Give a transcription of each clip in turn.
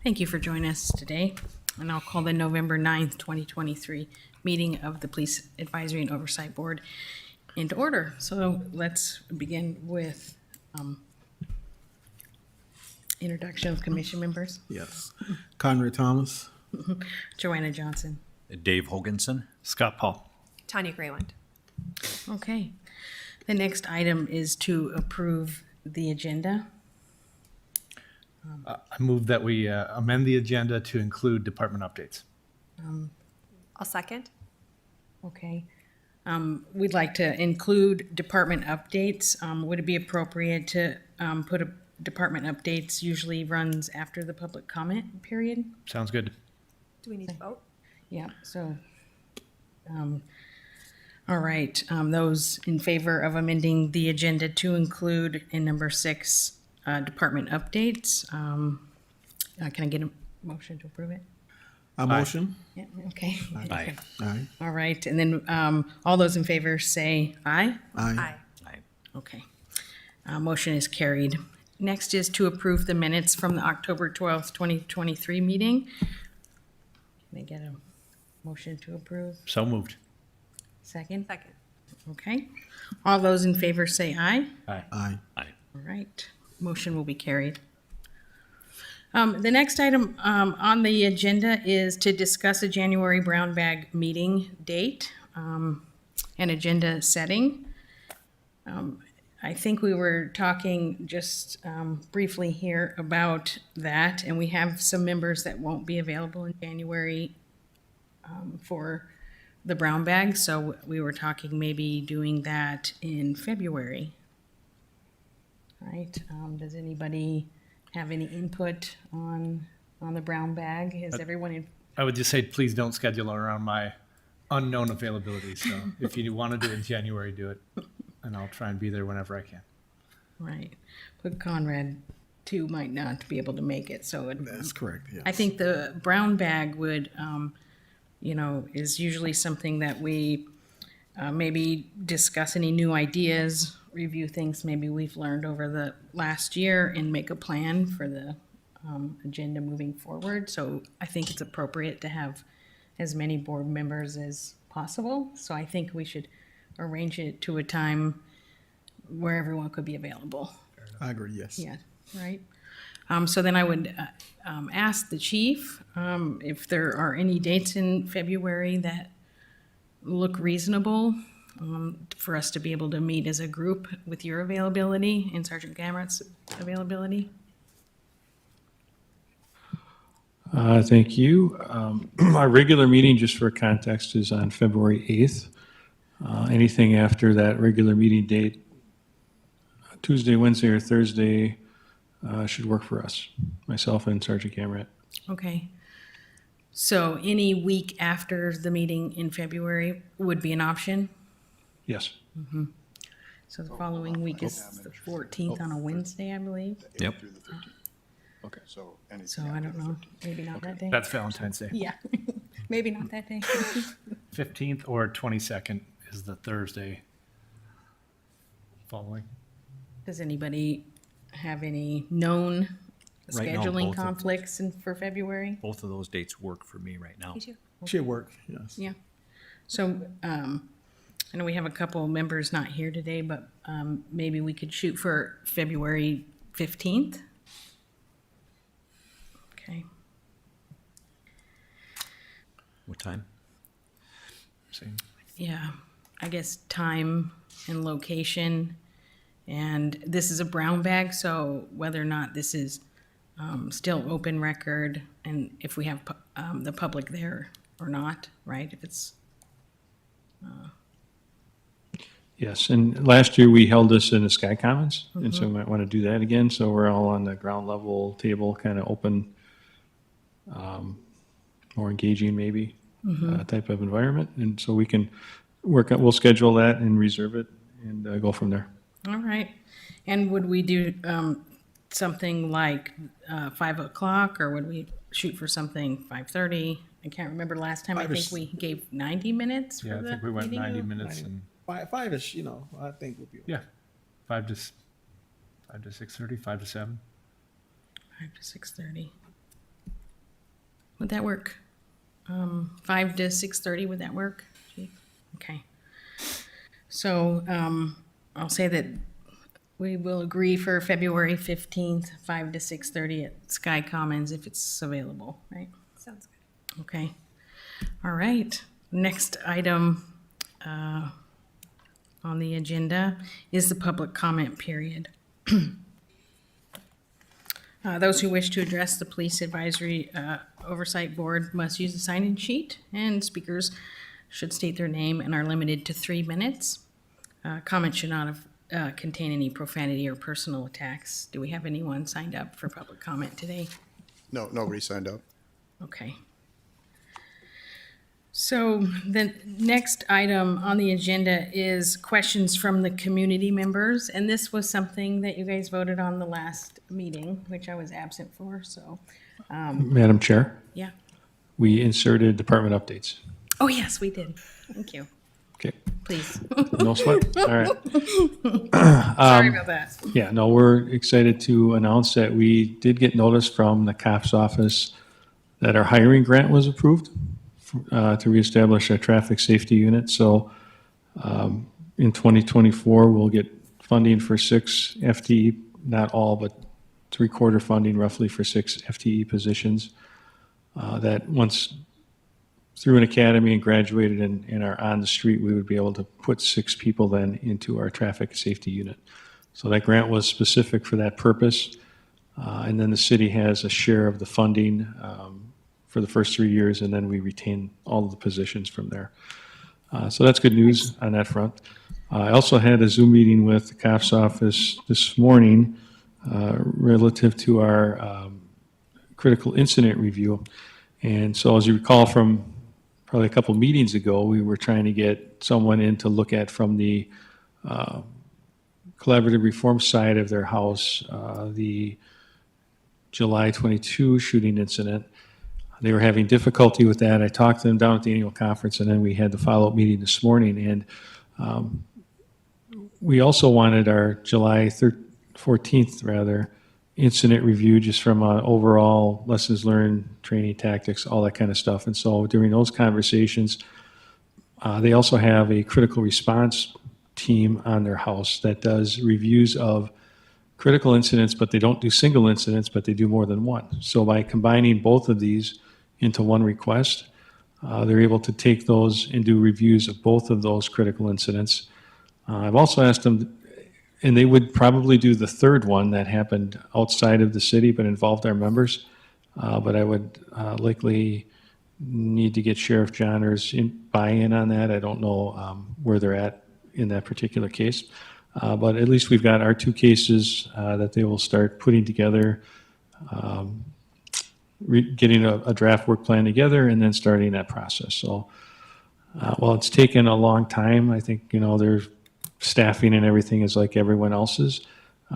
Thank you for joining us today, and I'll call the November 9th, 2023 meeting of the Police Advisory and Oversight Board into order. So let's begin with introduction of commission members. Yes. Conrad Thomas. Joanna Johnson. Dave Hoganson. Scott Paul. Tanya Grayland. Okay. The next item is to approve the agenda. I move that we amend the agenda to include department updates. I'll second. Okay. We'd like to include department updates. Would it be appropriate to put a department updates usually runs after the public comment period? Sounds good. Do we need to vote? Yeah, so, all right, those in favor of amending the agenda to include in number 6, department updates, can I get a motion to approve it? I motion. Yeah, okay. Aye. Aye. All right, and then, all those in favor say aye. Aye. Aye. Okay. Motion is carried. Next is to approve the minutes from the October 12th, 2023 meeting. Can I get a motion to approve? So moved. Second? Second. Okay. All those in favor say aye. Aye. Aye. Aye. All right. Motion will be carried. The next item on the agenda is to discuss a January brown bag meeting date and agenda setting. I think we were talking just briefly here about that, and we have some members that won't be available in January for the brown bag, so we were talking maybe doing that in February. Right, does anybody have any input on the brown bag? Is everyone in? I would just say, please don't schedule around my unknown availability. So if you want to do it in January, do it. And I'll try and be there whenever I can. Right, but Conrad too might not be able to make it, so That's correct. Yes. I think the brown bag would, is usually something that we maybe discuss any new ideas, review things maybe we've learned over the last year, and make a plan for the agenda moving forward. So I think it's appropriate to have as many board members as possible. So I think we should arrange it to a time where everyone could be available. I agree. Yes. Yeah, right. So then I would ask the chief if there are any dates in February that look reasonable for us to be able to meet as a group with your availability and Sergeant Gamrat's availability. Thank you. Our regular meeting, just for context, is on February 8th. Anything after that regular meeting date, Tuesday, Wednesday, or Thursday, should work for us, myself and Sergeant Gamrat. Okay. So any week after the meeting in February would be an option? Yes. So the following week is the 14th on a Wednesday, I believe. Yep. Okay, so anything. So I don't know, maybe not that day. That's Valentine's Day. Yeah, maybe not that day. 15th or 22nd is the Thursday following. Does anybody have any known Right now, scheduling both of- conflicts for February? Both of those dates work for me right now. Me too. Should work. Yes. Yeah. So, I know we have a couple members not here today, but maybe we could shoot for February 15th. Okay. What time? Same. Yeah, I guess time and location. And this is a brown bag, so whether or not this is still open record, and if we have the public there or not, right? If it's, Yes, and last year we held this in the Sky Commons, and so we might want to do that again. So we're all on the ground level table, kind of open, more engaging maybe type of environment. And so we can we'll schedule that and reserve it and go from there. all right. And would we do something like 5 o'clock, or would we shoot for something 5:30? I can't remember last time. I think we gave 90 minutes for Yeah, I the think we went meeting. 90 minutes and Five-ish, I think would be. yeah, 5 to 6:30, 5 to 7. 5 to 6:30. Would that work? 5 to 6:30, would that work? Chief? Okay. So I'll say that we will agree for February 15th, 5 to 6:30 at Sky Commons if it's available, right? Sounds good. Okay. All right. Next item on the agenda is the public comment period. Those who wish to address the Police Advisory Oversight Board must use the sign-in sheet, and speakers should state their name and are limited to 3 minutes. Comments should not contain any profanity or personal attacks. Do we have anyone signed up for public comment today? No, nobody signed up. Okay. So the next item on the agenda is questions from the community members. And this was something that you guys voted on the last meeting, which I was absent for, so, Madam Chair, yeah. we inserted department updates. Oh, yes, we did. Thank you. Okay, Please. no sweat. All right. Sorry about that. Yeah, no, we're excited to announce that we did get notice from the COPS office that our hiring grant was approved to reestablish a traffic safety unit. So in 2024, we'll get funding for 6 FTE, not all, but 3/4 funding roughly for 6 FTE positions that once through an academy and graduated and are on the street, we would be able to put 6 people then into our traffic safety unit. So that grant was specific for that purpose. And then the city has a share of the funding for the first 3 years, and then we retain all of the positions from there. So that's good news on that front. I also had a Zoom meeting with the COPS office this morning relative to our critical incident review. And so as you recall from probably a couple meetings ago, we were trying to get someone in to look at from the collaborative reform side of their house, the July 22 shooting incident. They were having difficulty with that. I talked to them down at the annual conference, and then we had the follow-up meeting this morning. And we also wanted our July 14th, incident review just from overall lessons learned, training tactics, all that kind of stuff. And so during those conversations, they also have a critical response team on their house that does reviews of critical incidents, but they don't do single incidents, but they do more than one. So by combining both of these into one request, they're able to take those and do reviews of both of those critical incidents. I've also asked them, and they would probably do the third one that happened outside of the city but involved our members. But I would likely need to get Sheriff Johner's buy-in on that. I don't know where they're at in that particular case. But at least we've got our 2 cases that they will start putting together, getting a draft work plan together, and then starting that process. So while it's taken a long time, I think, their staffing and everything is like everyone else's.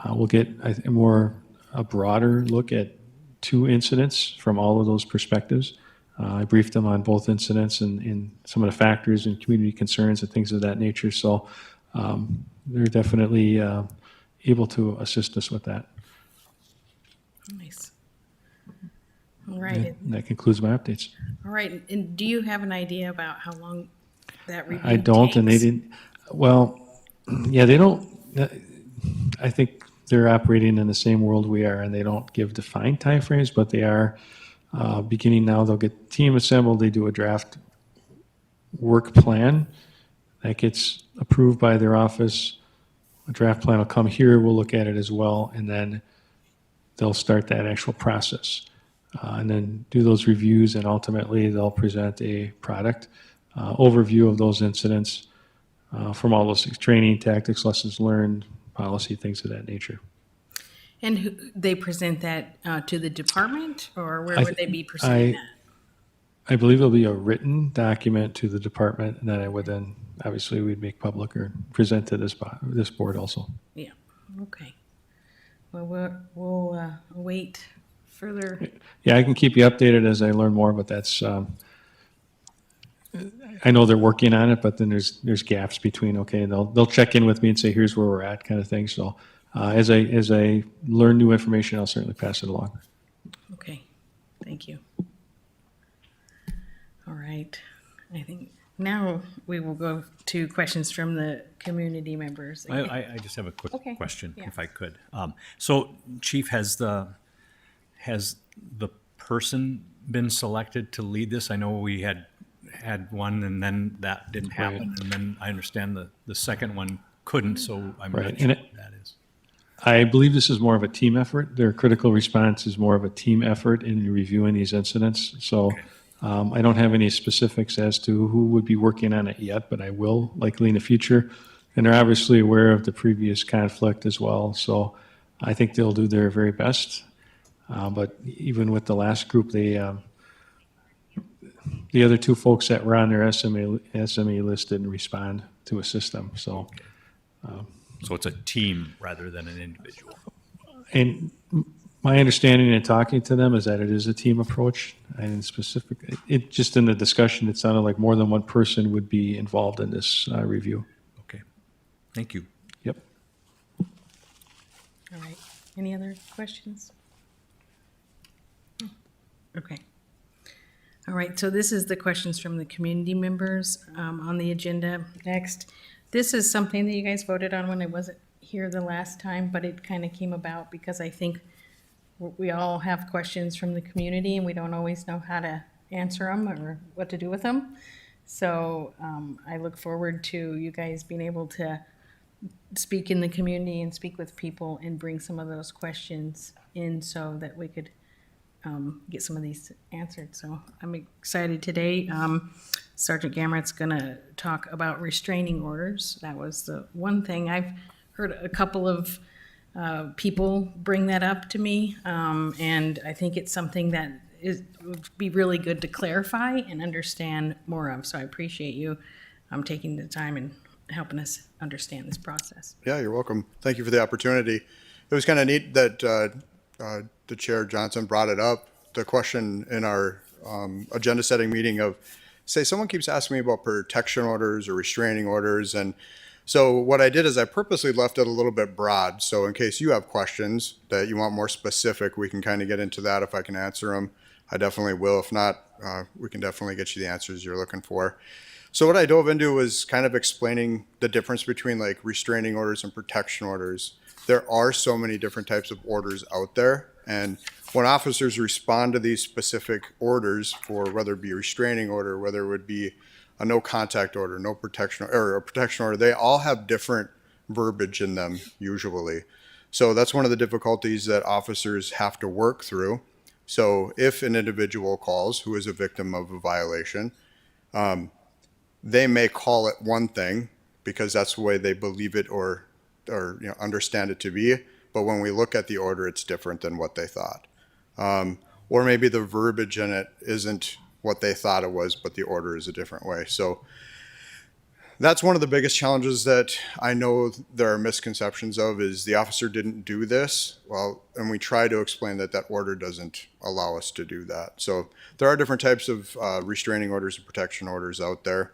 We'll get a broader look at 2 incidents from all of those perspectives. I briefed them on both incidents and some of the factors and community concerns and things of that nature. So they're definitely able to assist us with that. Nice. All right. And that concludes my updates. All right. And do you have an idea about how long that review I don't, takes? and they didn't. Well, yeah, they don't. I think they're operating in the same world we are, and they don't give defined timeframes, but they are beginning now. They'll get the team assembled. They do a draft work plan that gets approved by their office. A draft plan will come here. We'll look at it as well, and then they'll start that actual process, and then do those reviews, and ultimately they'll present a product overview of those incidents from all those things, training, tactics, lessons learned, policy, things of that nature. And they present that to the department, or where I would they be presenting that? I believe it'll be a written document to the department, and then I would then, obviously, we'd make public or present to this board also. Yeah, okay. Well, we'll wait further. Yeah, I can keep you updated as I learn more, but that's, I know they're working on it, but then there's gaps between, okay, they'll check in with me and say, here's where we're at, kind of thing. So as I learn new information, I'll certainly pass it along. Okay, thank you. All right. I think now we will go to questions from the community members. I just have a quick Okay, question, yeah. if I could. So Chief, has the person been selected to lead this? I know we had one and then that didn't happen. And then I understand the second one couldn't, so I'm Right, not and sure it- what that is. I believe this is more of a team effort. Their critical response is more of a team effort in reviewing these incidents. So I don't have any specifics as to who would be working on it yet, but I will likely in the future. And they're obviously aware of the previous conflict as well. So I think they'll do their very best. But even with the last group, the other two folks that were on their SME list didn't respond to assist them. So. So it's a team rather than an individual. And my understanding in talking to them is that it is a team approach. And in specific, it just in the discussion, it sounded like more than one person would be involved in this review. Okay, thank you. Yep. All right. Any other questions? Okay. All right, so this is the questions from the community members on the agenda. Next, this is something that you guys voted on when I wasn't here the last time, but it kind of came about because I think we all have questions from the community and we don't always know how to answer them or what to do with them. So I look forward to you guys being able to speak in the community and speak with people and bring some of those questions in so that we could get some of these answered. So I'm excited today. Sergeant Gamrat's going to talk about restraining orders. That was the one thing. I've heard a couple of people bring that up to me, and I think it's something that would be really good to clarify and understand more of. So I appreciate you taking the time and helping us understand this process. Yeah, you're welcome. Thank you for the opportunity. It was kind of neat that the Chair Johnson brought it up. The question in our agenda setting meeting of, say, someone keeps asking me about protection orders or restraining orders. And so what I did is I purposely left it a little bit broad. So in case you have questions that you want more specific, we can kind of get into that. If I can answer them, I definitely will. If not, we can definitely get you the answers you're looking for. So what I dove into was kind of explaining the difference between like restraining orders and protection orders. There are so many different types of orders out there. And when officers respond to these specific orders for whether it be a restraining order, whether it would be a no contact order, no protection, or a protection order, they all have different verbiage in them usually. So that's one of the difficulties that officers have to work through. So if an individual calls who is a victim of a violation, they may call it one thing because that's the way they believe it or understand it to be. But when we look at the order, it's different than what they thought. Or maybe the verbiage in it isn't what they thought it was, but the order is a different way. So that's one of the biggest challenges that I know there are misconceptions of is the officer didn't do this. Well, and we try to explain that that order doesn't allow us to do that. So there are different types of restraining orders and protection orders out there.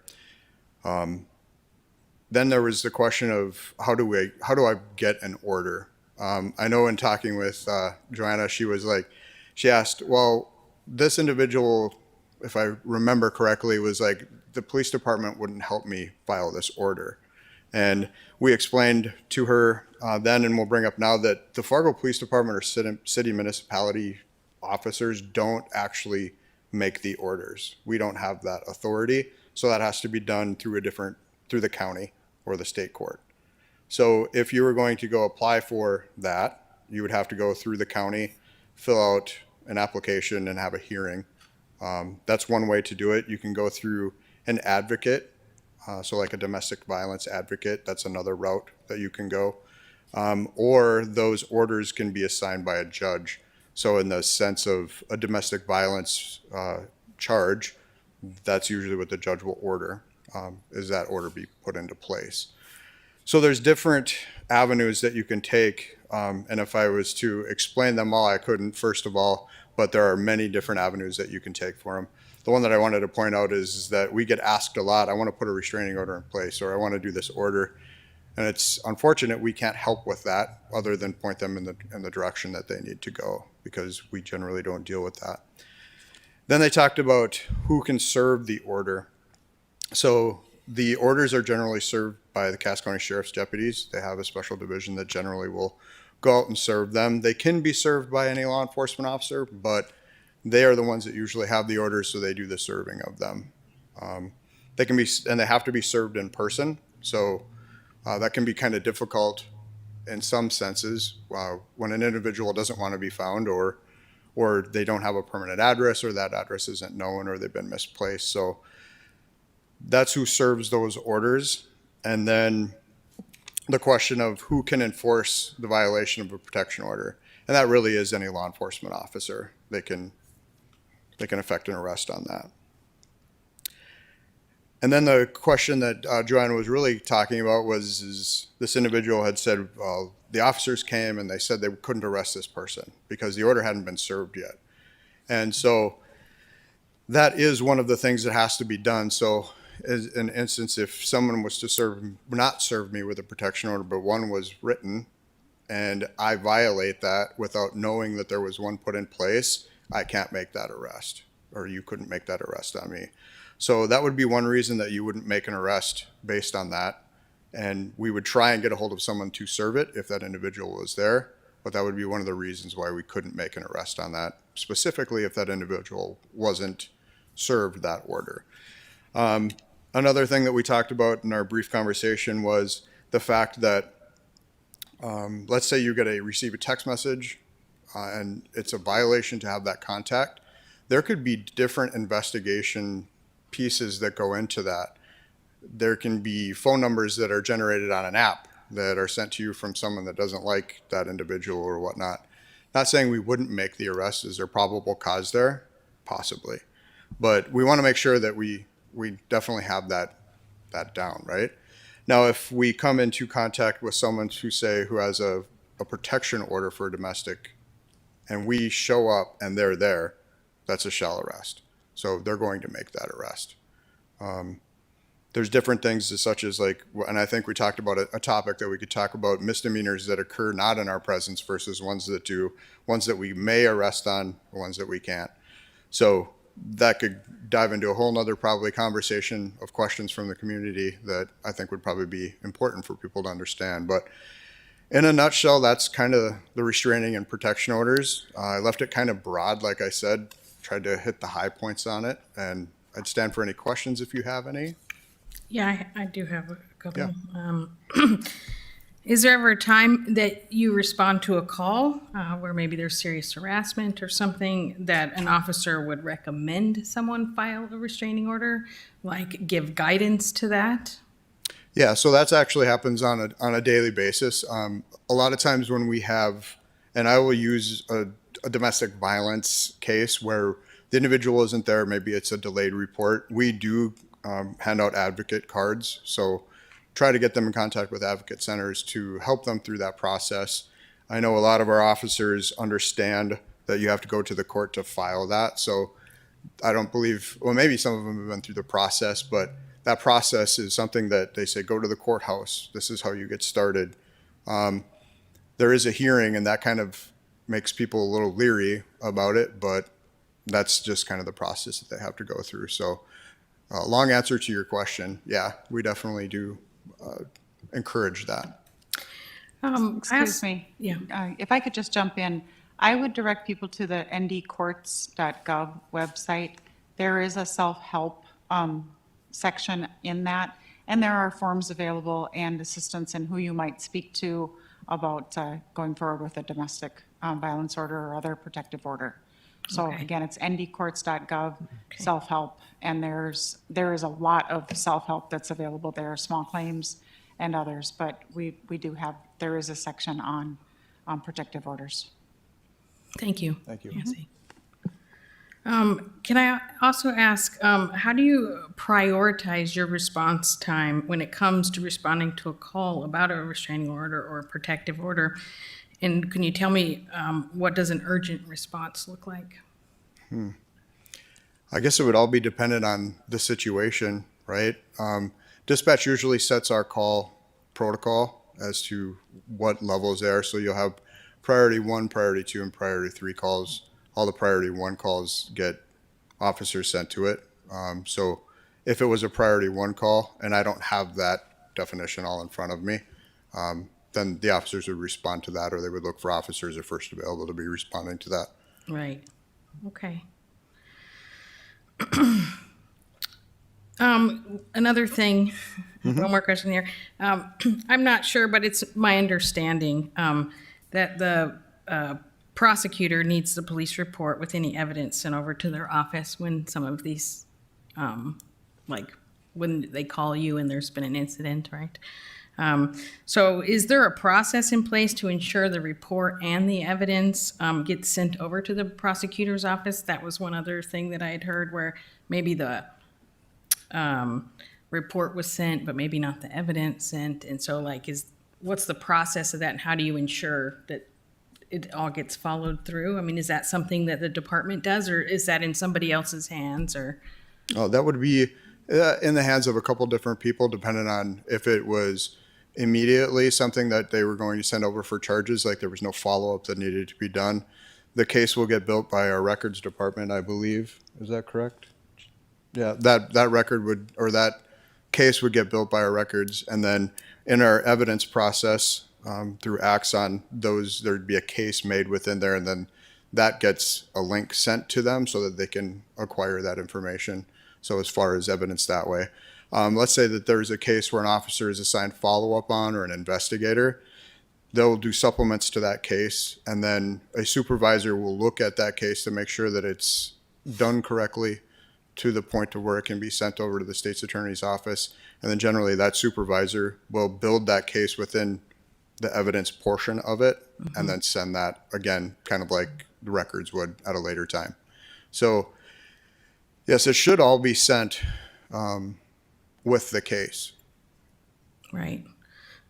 Then there was the question of how do I get an order? I know in talking with Joanna, she asked, well, this individual, if I remember correctly, was like, the police department wouldn't help me file this order. And we explained to her then, and we'll bring up now, that the Fargo Police Department or city municipality officers don't actually make the orders. We don't have that authority. So that has to be done through the county or the state court. So if you were going to go apply for that, you would have to go through the county, fill out an application and have a hearing. That's one way to do it. You can go through an advocate, so like a domestic violence advocate. That's another route that you can go. Or those orders can be assigned by a judge. So in the sense of a domestic violence charge, that's usually what the judge will order, is that order be put into place. So there's different avenues that you can take, and if I was to explain them all, I couldn't, first of all, but there are many different avenues that you can take for them. The one that I wanted to point out is that we get asked a lot, I want to put a restraining order in place, or I want to do this order, and it's unfortunate we can't help with that other than point them in the direction that they need to go, because we generally don't deal with that. Then they talked about who can serve the order. So the orders are generally served by the Cass County Sheriff's deputies. They have a special division that generally will go out and serve them. They can be served by any law enforcement officer, but they are the ones that usually have the orders, so they do the serving of them. They can be, and they have to be served in person. So that can be kind of difficult in some senses when an individual doesn't want to be found, or they don't have a permanent address, or that address isn't known, or they've been misplaced. So that's who serves those orders. And then the question of who can enforce the violation of a protection order. And that really is any law enforcement officer. They can effect an arrest on that. And then the question that Joanna was really talking about is this individual had said, well, the officers came and they said they couldn't arrest this person because the order hadn't been served yet. And so that is one of the things that has to be done. So as an instance, if someone was to not serve me with a protection order, but one was written and I violate that without knowing that there was one put in place, I can't make that arrest, or you couldn't make that arrest on me. So that would be one reason that you wouldn't make an arrest based on that. And we would try and get a hold of someone to serve it if that individual was there. But that would be one of the reasons why we couldn't make an arrest on that, specifically if that individual wasn't served that order. Another thing that we talked about in our brief conversation was the fact that let's say you receive a text message and it's a violation to have that contact. There could be different investigation pieces that go into that. There can be phone numbers that are generated on an app that are sent to you from someone that doesn't like that individual or whatnot. Not saying we wouldn't make the arrest. Is there probable cause there? Possibly. But we want to make sure that we definitely have that down, right? Now, if we come into contact with someone who has a protection order for a domestic, and we show up and they're there, that's a shall arrest. So they're going to make that arrest. There's different things such as and I think we talked about a topic that we could talk about, misdemeanors that occur not in our presence versus ones that do, ones that we may arrest on, ones that we can't. So that could dive into a whole nother probably conversation of questions from the community that I think would probably be important for people to understand. But in a nutshell, that's kind of the restraining and protection orders. I left it kind of broad, like I said, tried to hit the high points on it, and I'd stand for any questions if you have any. Yeah, I do have a couple. Is there ever a time that you respond to a call where maybe there's serious harassment or something that an officer would recommend someone file a restraining order, like give guidance to that? Yeah, so that's actually happens on a daily basis. A lot of times when we have, and I will use a domestic violence case where the individual isn't there, maybe it's a delayed report, we do hand out advocate cards. So try to get them in contact with advocate centers to help them through that process. I know a lot of our officers understand that you have to go to the court to file that. So I don't believe, well, maybe some of them have been through the process, but that process is something that they say, go to the courthouse. This is how you get started. There is a hearing, and that kind of makes people a little leery about it, but that's just kind of the process that they have to go through. So long answer to your question. Yeah, we definitely do encourage that. Excuse me. Yeah. If I could just jump in, I would direct people to the ndcourts.gov website. There is a self-help section in that, and there are forms available and assistance in who you might speak to about going forward with a domestic violence order or other protective order. So Okay. again, it's ndcourts.gov, self-help, and there is a lot of self-help that's available there, small claims and others, but we do have, there is a section on protective orders. Thank you. Thank you. Nancy. Can I also ask, how do you prioritize your response time when it comes to responding to a call about a restraining order or a protective order? And can you tell me, what does an urgent response look like? I guess it would all be dependent on the situation, right? Dispatch usually sets our call protocol as to what levels there. So you'll have priority 1, priority 2, and priority 3 calls. All the priority 1 calls get officers sent to it. So if it was a priority one call, and I don't have that definition all in front of me, then the officers would respond to that, or they would look for officers at first available to be responding to that. Right, okay. Another thing, one more question here. I'm not sure, but it's my understanding that the prosecutor needs the police report with any evidence sent over to their office when some of these, like when they call you and there's been an incident, right? So is there a process in place to ensure the report and the evidence gets sent over to the prosecutor's office? That was one other thing that I had heard where maybe the report was sent, but maybe not the evidence sent. And so like, what's the process of that and how do you ensure that it all gets followed through? I mean, is that something that the department does or is that in somebody else's hands or? Oh, that would be in the hands of a couple different people, depending on if it was immediately something that they were going to send over for charges, like there was no follow-up that needed to be done. The case will get built by our records department, I believe. Is that correct? Yeah, that record would, or that case would get built by our records. And then in our evidence process through Axon, there'd be a case made within there, and then that gets a link sent to them so that they can acquire that information. So as far as evidence that way. Let's say that there's a case where an officer is assigned follow-up on or an investigator. They'll do supplements to that case, and then a supervisor will look at that case to make sure that it's done correctly to the point to where it can be sent over to the state's attorney's office. And then generally that supervisor will build that case within the evidence portion of it and then send that again, kind of like the records would at a later time. So yes, it should all be sent with the case. Right.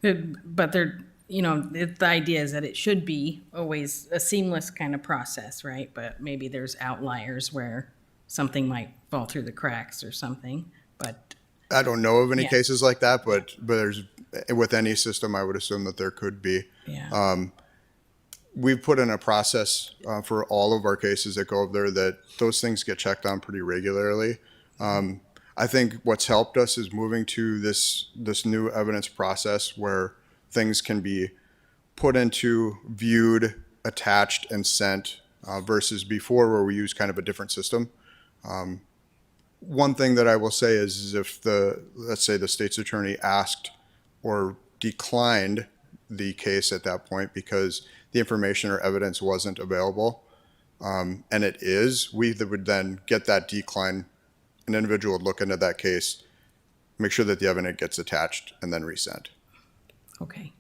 But they're, the idea is that it should be always a seamless kind of process, right? But maybe there's outliers where something might fall through the cracks or something, but. I don't know of any Yeah. cases like that, but there's, with any system, I would assume that there could be. Yeah. We've put in a process for all of our cases that go over there that those things get checked on pretty regularly. I think what's helped us is moving to this new evidence process where things can be put into, viewed, attached, and sent versus before where we use kind of a different system. One thing that I will say is if let's say the state's attorney asked or declined the case at that point because the information or evidence wasn't available, and it is, we would then get that decline. An individual would look into that case, make sure that the evidence gets attached, and then resent. Okay.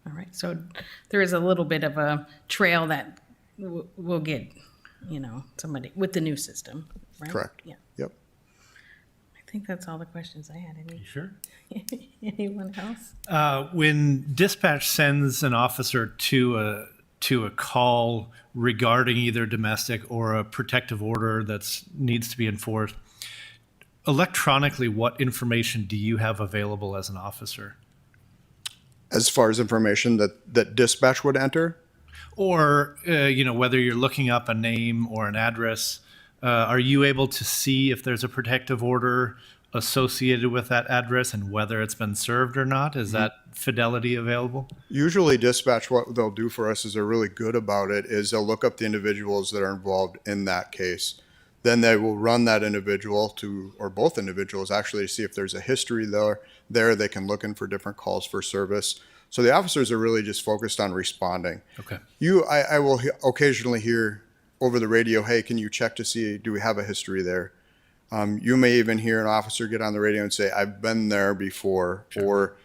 All right. So there is a little bit of a trail that we'll get, somebody with the new system, right? Correct. Yeah. Yep. I think that's all the questions I had. You sure? Anyone else? When dispatch sends an officer to a call regarding either domestic or a protective order that needs to be enforced, electronically, what information do you have available as an officer? As far as information that dispatch would enter, Or, whether you're looking up a name or an address, are you able to see if there's a protective order associated with that address and whether it's been served or not? Is that fidelity available? usually dispatch, what they'll do for us is they're really good about it, is they'll look up the individuals that are involved in that case. Then they will run that individual or both individuals actually, to see if there's a history there. They can look in for different calls for service. So the officers are really just focused on responding. Okay. I will occasionally hear over the radio, hey, can you check to see, do we have a history there? You may even hear an officer get on the radio and say, I've been there before, or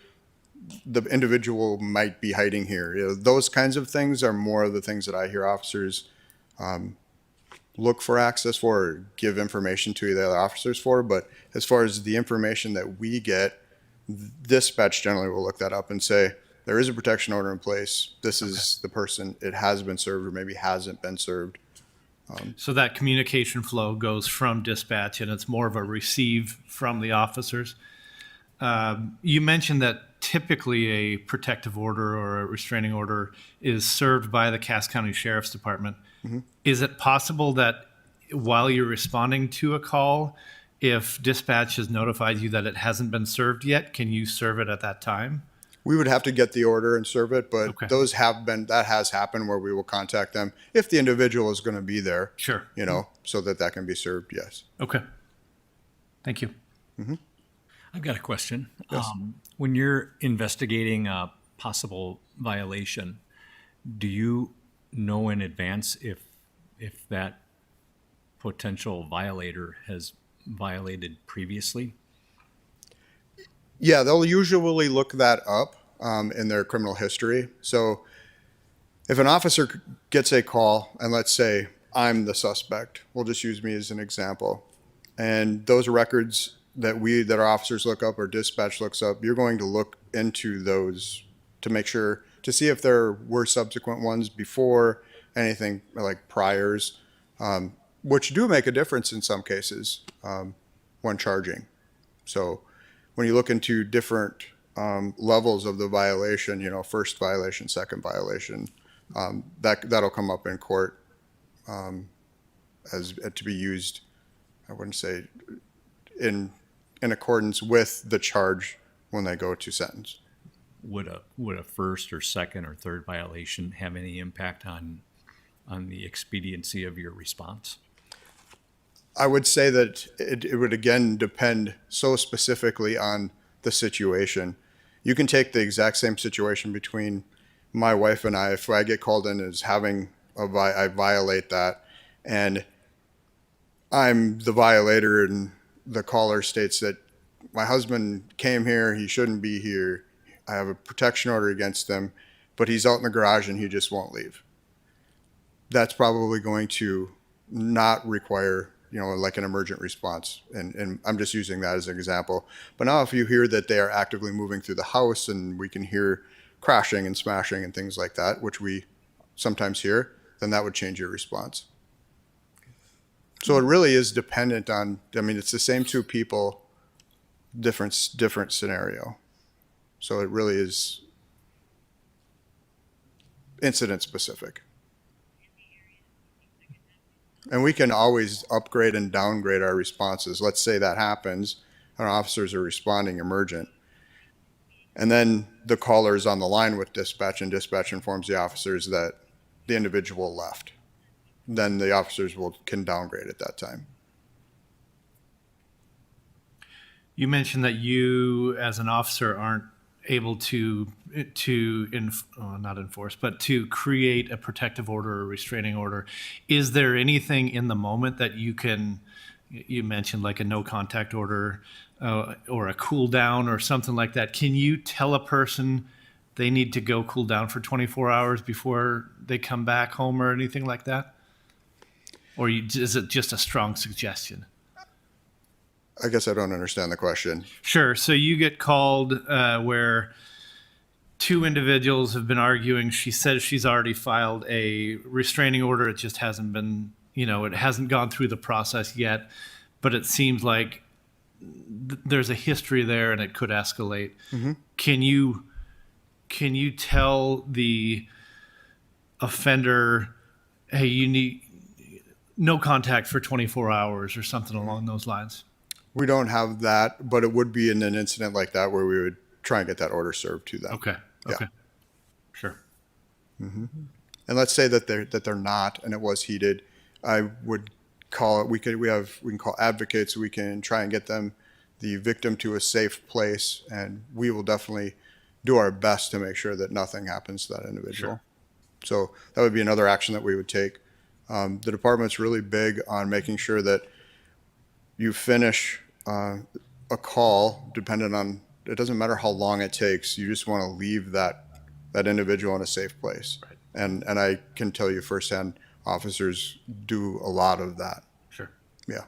the individual might be hiding here. Those kinds of things are more of the things that I hear officers look for access for or give information to the other officers for. But as far as the information that we get, dispatch generally will look that up and say, there is a protection order in place. This is the person. It has been served or maybe hasn't been served. So that communication flow goes from dispatch and it's more of a receive from the officers. You mentioned that typically a protective order or a restraining order is served by the Cass County Sheriff's Department. Mm-hmm. Is it possible that while you're responding to a call, if dispatch has notified you that it hasn't been served yet, can you serve it at that time? We would have to get the order and serve it, but Okay. that has happened where we will contact them if the individual is going to be there, Sure. so that can be served. Yes. Okay. Thank you. I've got a question. When you're investigating a possible violation, do you know in advance if that potential violator has violated previously? Yeah, they'll usually look that up in their criminal history. So if an officer gets a call, and let's say I'm the suspect, we'll just use me as an example, and those records that our officers look up or dispatch looks up, you're going to look into those to make sure to see if there were subsequent ones before, anything like priors, which do make a difference in some cases when charging. So when you look into different levels of the violation, first violation, second violation, that'll come up in court as to be used. I wouldn't say in accordance with the charge when they go to sentence. Would a first or second or third violation have any impact on the expediency of your response? I would say that it would again depend so specifically on the situation. You can take the exact same situation between my wife and I. If I get called in as having I violate that, and I'm the violator, and the caller states that my husband came here, he shouldn't be here. I have a protection order against him, but he's out in the garage and he just won't leave. That's probably going to not require like an emergent response. And I'm just using that as an example. But now if you hear that they are actively moving through the house and we can hear crashing and smashing and things like that, which we sometimes hear, then that would change your response. So it really is dependent on, it's the same two people, different scenario. So it really is incident specific. And we can always upgrade and downgrade our responses. Let's say that happens, our officers are responding emergent. And then the caller is on the line with dispatch, and dispatch informs the officers that the individual left. Then the officers can downgrade at that time. You mentioned that you, as an officer, aren't able not enforce, but to create a protective order or restraining order. Is there anything in the moment that you mentioned like a no contact order or a cool down or something like that? Can you tell a person they need to go cool down for 24 hours before they come back home or anything like that? Or is it just a strong suggestion? I guess I don't understand the question. Sure. So you get called where two individuals have been arguing. She says she's already filed a restraining order. It just hasn't been, it hasn't gone through the process yet, but it seems like there's a history there and it could escalate. Mm-hmm. Can you tell the offender, hey, you need no contact for 24 hours or something along those lines? We don't have that, but it would be in an incident like that where we would try and get that order served to them. Okay. Yeah. Okay. Sure. Mm-hmm. And let's say that they're not, and it was heated. I would call it. We can call advocates. We can try and get the victim to a safe place, and we will definitely do our best to make sure that nothing happens to that individual. Sure. So that would be another action that we would take. The department's really big on making sure that you finish a call, dependent on, it doesn't matter how long it takes. You just want to leave that individual in a safe place. Right. And I can tell you firsthand, officers do a lot of that. Sure. Yeah.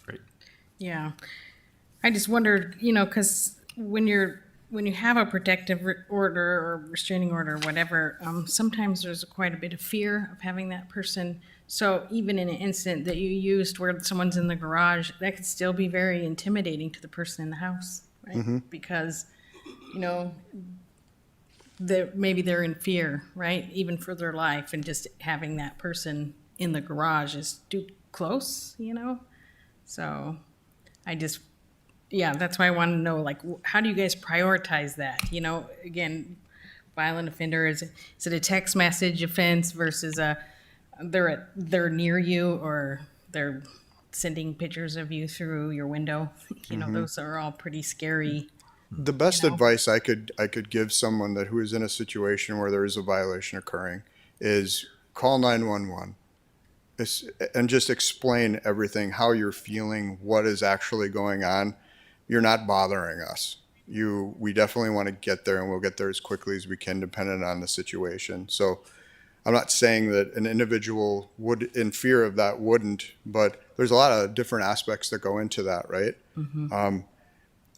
Great. Yeah. I just wondered, because when you have a protective order or restraining order or whatever, sometimes there's quite a bit of fear of having that person. So even in an incident that you used where someone's in the garage, that could still be very intimidating to the person in the house, right? Mm-hmm. Because, maybe they're in fear, right? Even for their life, and just having that person in the garage is too close, you know? So I just, yeah, that's why I want to know, like, how do you guys prioritize that? You know, again, violent offender, is it a text message offense versus they're near you, or they're sending pictures of you through your window? You know, those are all pretty scary. The best You know? advice I could give someone who is in a situation where there is a violation occurring is call 911 and just explain everything, how you're feeling, what is actually going on. You're not bothering us. We definitely want to get there, and we'll get there as quickly as we can, depending on the situation. So I'm not saying that an individual would, in fear of that, wouldn't, but there's a lot of different aspects that go into that, right?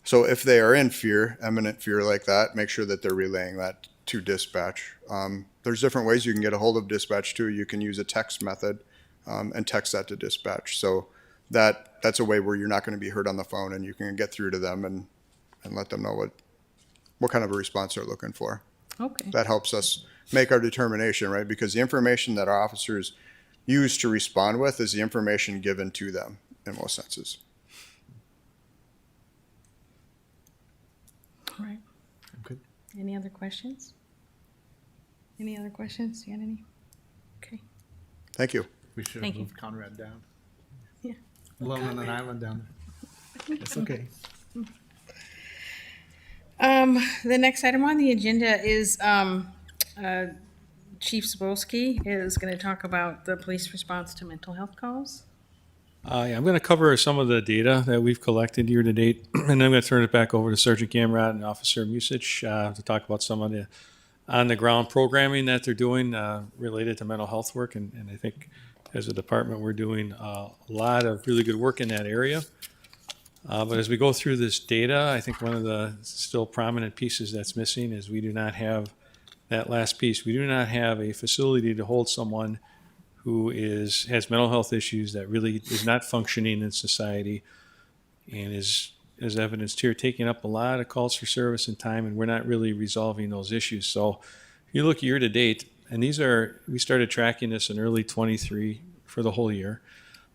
So if they are in fear, imminent fear like that, make sure that they're relaying that to dispatch. There's different ways you can get a hold of dispatch too. You can use a text method and text that to dispatch. So that's a way where you're not going to be heard on the phone, and you can get through to them and let them know what kind of a response they're looking for. Okay. That helps us make our determination, right? Because the information that our officers use to respond with is the information given to them in most senses. All right. Okay. Any other questions? Any other questions? You got any? Okay. Thank you. We should Thank have you. moved Conrad down. Yeah. Alone on an island down there. It's okay. The next item on the agenda is Chief Spolsky is going to talk about the police response to mental health calls. Yeah, I'm going to cover some of the data that we've collected year to date, and then I'm going to turn it back over to Sergeant Gamrot and Officer Musich to talk about some of the on-the-ground programming that they're doing related to mental health work. And I think as a department, we're doing a lot of really good work in that area. But as we go through this data, I think one of the still prominent pieces that's missing is we do not have that last piece. We do not have a facility to hold someone who has mental health issues that really is not functioning in society and is, as evidenced here, taking up a lot of calls for service and time, and we're not really resolving those issues. So if you look year to date, and we started tracking this in early 23 for the whole year,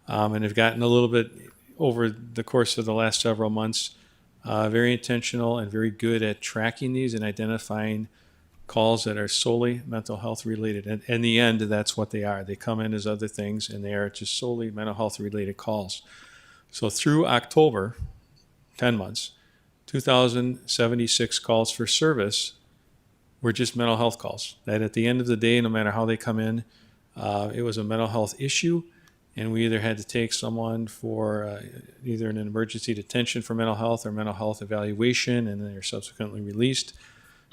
and have gotten a little bit over the course of the last several months, very intentional and very good at tracking these and identifying calls that are solely mental health related. And in the end, that's what they are. They come in as other things, and they are just solely mental health related calls. So through October, 10 months, 2,076 calls for service were just mental health calls. That at the end of the day, no matter how they come in, it was a mental health issue, and we either had to take someone for either an emergency detention for mental health or mental health evaluation, and then they're subsequently released.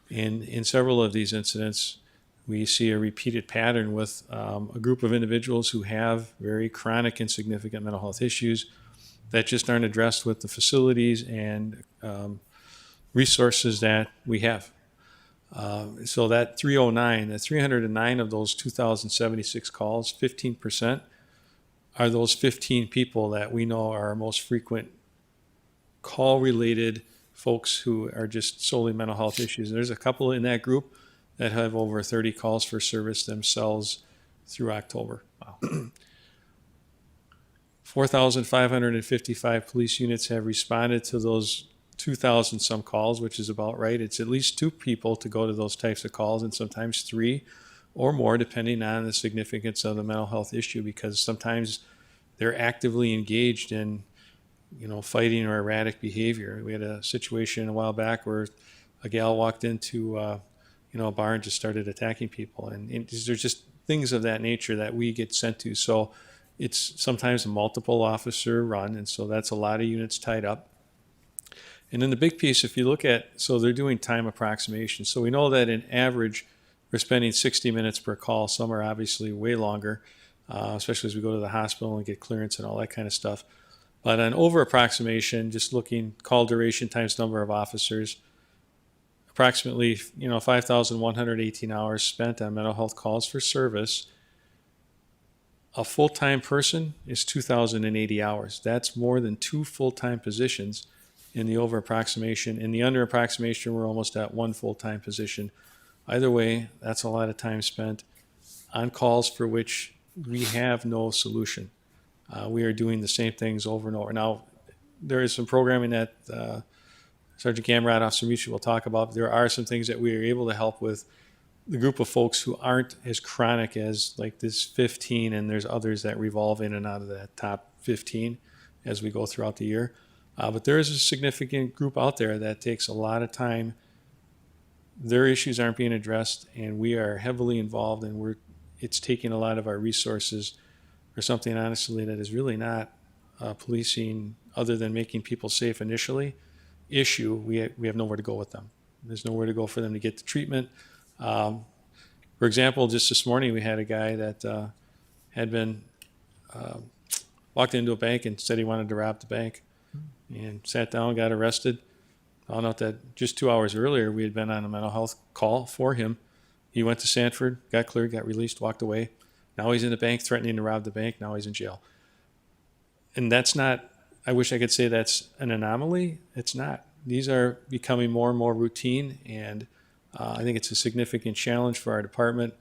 And in several of these incidents, we see a repeated pattern with a group of individuals who have very chronic and significant mental health issues that just aren't addressed with the facilities and resources that we have. So that 309 of those 2,076 calls, 15% are those 15 people that we know are our most frequent call-related folks who are just solely mental health issues. There's a couple in that group that have over 30 calls for service themselves through October. Wow. 4,555 police units have responded to those 2,000 some calls, which is about right. It's at least 2 people to go to those types of calls, and sometimes 3 or more, depending on the significance of the mental health issue, because sometimes they're actively engaged in fighting or erratic behavior. We had a situation a while back where a gal walked into, a bar and just started attacking people. And there's just things of that nature that we get sent to. So it's sometimes a multiple officer run. And so that's a lot of units tied up. And then the big piece, if you look at, so they're doing time approximation. So we know that in average, we're spending 60 minutes per call. Some are obviously way longer, especially as we go to the hospital and get clearance and all that kind of stuff. But on over approximation, just looking call duration times number of officers, approximately 5,118 hours spent on mental health calls for service. A full-time person is 2,080 hours. That's more than 2 full-time positions in the over approximation. In the under approximation, we're almost at 1 full-time position. Either way, that's a lot of time spent on calls for which we have no solution. We are doing the same things over and over. Now, there is some programming that Sergeant Gamrot, Officer Mucci will talk about. There are some things that we are able to help with the group of folks who aren't as chronic as like this 15, and there's others that revolve in and out of that top 15 as we go throughout the year. But there is a significant group out there that takes a lot of time. Their issues aren't being addressed, and we are heavily involved, and it's taking a lot of our resources for something, honestly, that is really not policing other than making people safe initially. We have nowhere to go with them. There's nowhere to go for them to get the treatment. For example, just this morning we had a guy that had been walked into a bank and said he wanted to rob the bank, and sat down, got arrested. Found out that just 2 hours earlier we had been on a mental health call for him. He went to Sanford, got cleared, got released, walked away. Now he's in the bank threatening to rob the bank. Now he's in jail. And that's not, I wish I could say that's an anomaly. It's not. These are becoming more and more routine, and I think it's a significant challenge for our department,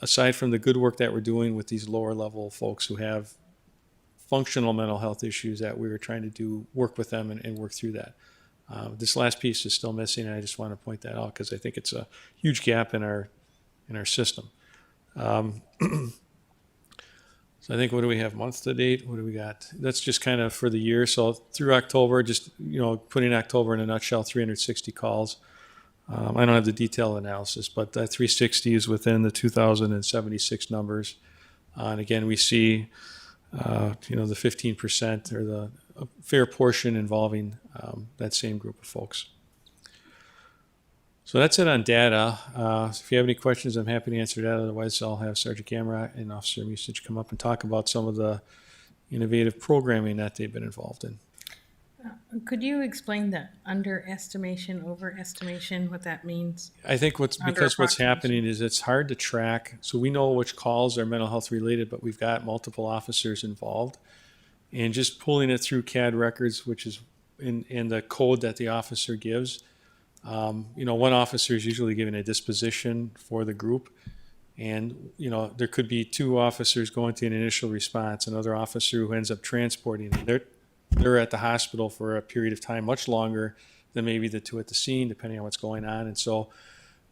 aside from the good work that we're doing with these lower level folks who have functional mental health issues that we were trying to work with them and work through that. This last piece is still missing, and I just want to point that out because I think it's a huge gap in our system. So I think, what do we have month to date? What do we got? That's just kind of for the year. So through October, just, putting October in a nutshell, 360 calls. I don't have the detailed analysis, but that 360 is within the 2,076 numbers. And again, we see, the 15% or a fair portion involving that same group of folks. So that's it on data. If you have any questions, I'm happy to answer that. Otherwise, I'll have Sergeant Gamrot and Officer Musich come up and talk about some of the innovative programming that they've been involved in. Could you explain the underestimation, overestimation, what that means? I think what's happening is it's hard to track. So we know which calls are mental health related, but we've got multiple officers involved. And just pulling it through CAD records, which is in the code that the officer gives, one officer is usually given a disposition for the group. And, there could be two officers going to an initial response, another officer who ends up transporting them. They're at the hospital for a period of time, much longer than maybe the two at the scene, depending on what's going on. And so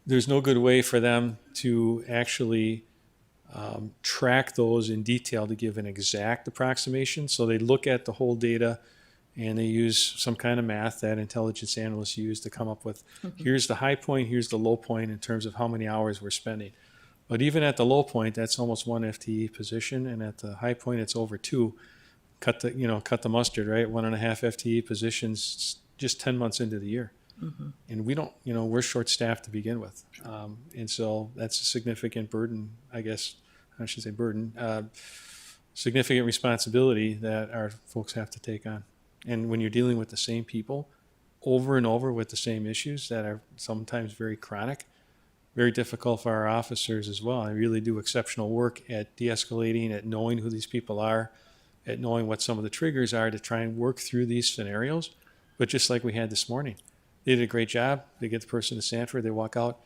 there's no good way for them to actually track those in detail to give an exact approximation. So they look at the whole data and they use some kind of math that intelligence analysts use to come up with, here's the high point, here's the low point in terms of how many hours we're spending. But even at the low point, that's almost one FTE position, and at the high point, it's over two. Cut the mustard, right? 1.5 FTE positions just 10 months into the year. And we don't, we're short-staffed to begin with. And so that's a significant burden, I guess, I should say burden, significant responsibility that our folks have to take on. And when you're dealing with the same people over and over with the same issues that are sometimes very chronic, very difficult for our officers as well. I really do exceptional work at de-escalating, at knowing who these people are, at knowing what some of the triggers are to try and work through these scenarios. But just like we had this morning, they did a great job. They get the person to Sanford, they walk out.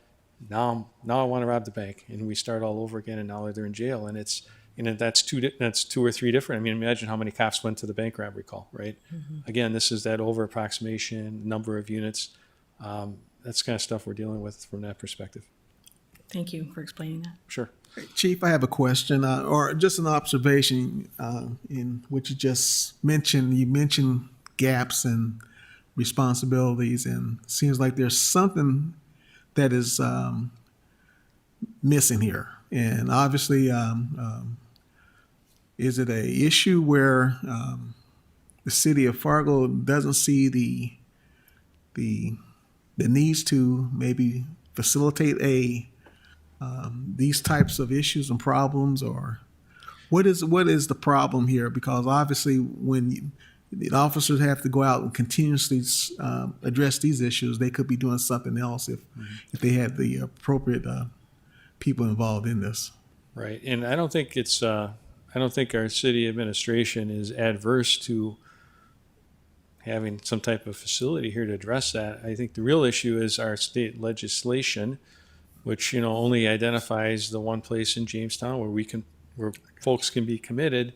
Now I want to rob the bank, and we start all over again. And now they're in jail, and that's two or three different. I mean, imagine how many cops went to the bank robbery call, right? Again, this is that over approximation, number of units. That's the kind of stuff we're dealing with from that perspective. Thank you for explaining that. Sure. Chief, I have a question or just an observation in what you just mentioned. You mentioned gaps and responsibilities, and it seems like there's something that is missing here. And obviously, is it a issue where the city of Fargo doesn't see the needs to maybe facilitate these types of issues and problems, or what is the problem here? Because obviously, when the officers have to go out and continuously address these issues, they could be doing something else if they had the appropriate people involved in this. Right, and I don't think our city administration is adverse to having some type of facility here to address that. I think the real issue is our state legislation, which only identifies the one place in Jamestown where we can where folks can be committed,